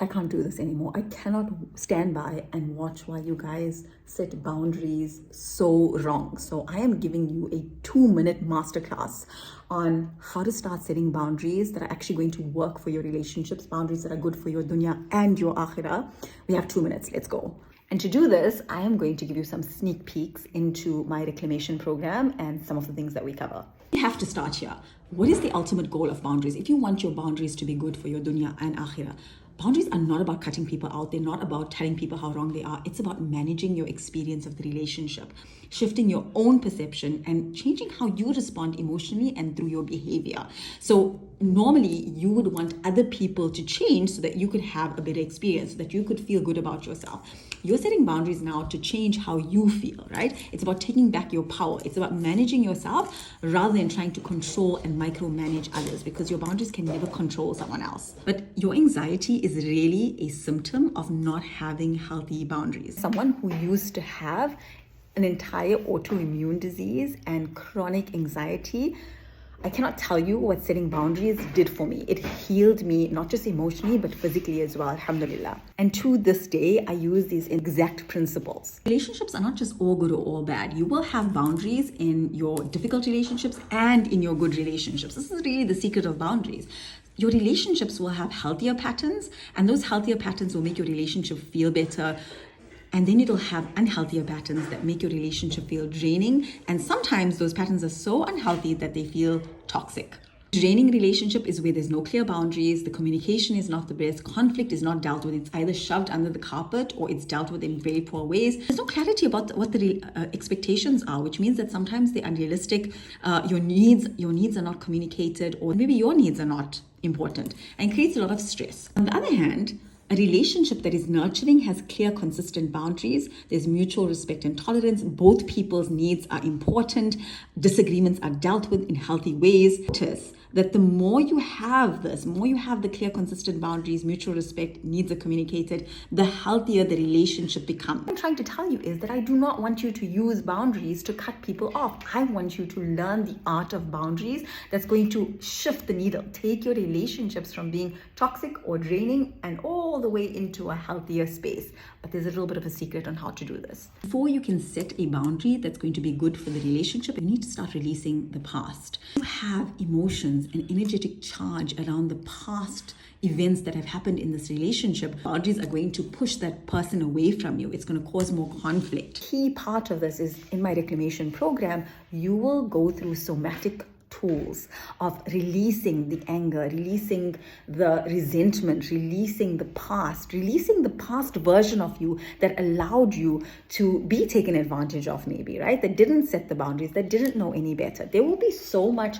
I can't do this anymore. I cannot stand by and watch while you guys set boundaries so wrong. So I am giving you a 2-minute masterclass on how to start setting boundaries that are actually going to work for your relationships, boundaries that are good for your dunya and your akhirah. We have 2 minutes. Let's go. And to do this, I am going to give you some sneak peeks into my reclamation program and some of the things that we cover. You have to start here. What is the ultimate goal of boundaries? If you want your boundaries to be good for your dunya and akhirah, boundaries are not about cutting people out. They're not about telling people how wrong they are. It's about managing your experience of the relationship, shifting your own perception and changing how you respond emotionally and through your behavior. So normally you would want other people to change so that you could have a better experience, so that you could feel good about yourself. You're setting boundaries now to change how you feel, right? It's about taking back your power. It's about managing yourself rather than trying to control and micromanage others, because your boundaries can never control someone else. But your anxiety is really a symptom of not having healthy boundaries. Someone who used to have an entire autoimmune disease and chronic anxiety, I cannot tell you what setting boundaries did for me. It healed me, not just emotionally, but physically as well, alhamdulillah. And to this day, I use these exact principles. Relationships are not just all good or all bad. You will have boundaries in your difficult relationships and in your good relationships. This is really the secret of boundaries. Your relationships will have healthier patterns, and those healthier patterns will make your relationship feel better. And then it'll have unhealthier patterns that make your relationship feel draining. And sometimes those patterns are so unhealthy that they feel toxic. Draining relationship is where there's no clear boundaries, the communication is not the best, conflict is not dealt with, it's either shoved under the carpet or it's dealt with in very poor ways. There's no clarity about what the expectations are, which means that sometimes they're unrealistic. Your needs are not communicated, or maybe your needs are not important, and creates a lot of stress. On the other hand, a relationship that is nurturing has clear, consistent boundaries. There's mutual respect and tolerance. Both people's needs are important. Disagreements are dealt with in healthy ways. Notice that the more you have this, more you have the clear, consistent boundaries, mutual respect, needs are communicated, the healthier the relationship becomes. What I'm trying to tell you is that I do not want you to use boundaries to cut people off. I want you to learn the art of boundaries that's going to shift the needle, take your relationships from being toxic or draining and all the way into a healthier space. But there's a little bit of a secret on how to do this. Before you can set a boundary that's going to be good for the relationship, you need to start releasing the past. You have emotions and energetic charge around the past events that have happened in this relationship. Boundaries are going to push that person away from you. It's going to cause more conflict. Key part of this is in my reclamation program, you will go through somatic tools of releasing the anger, releasing the resentment, releasing the past version of you that allowed you to be taken advantage of, maybe, right? That didn't set the boundaries, that didn't know any better. There will be so much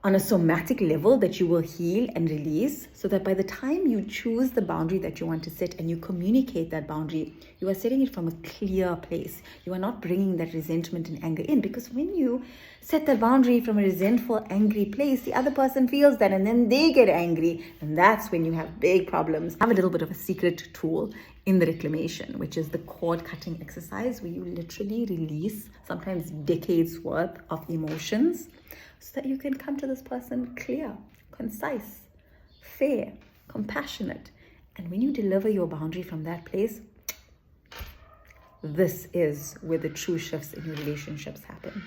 on a somatic level that you will heal and release, so that by the time you choose the boundary that you want to set and you communicate that boundary, you are setting it from a clear place. You are not bringing that resentment and anger in, because when you set that boundary from a resentful, angry place, the other person feels that and then they get angry, and that's when you have big problems. I have a little bit of a secret tool in the reclamation, which is the cord cutting exercise, where you literally release sometimes decades worth of emotions, so that you can come to this person clear, concise, fair, compassionate. And when you deliver your boundary from that place, this is where the true shifts in your relationships happen.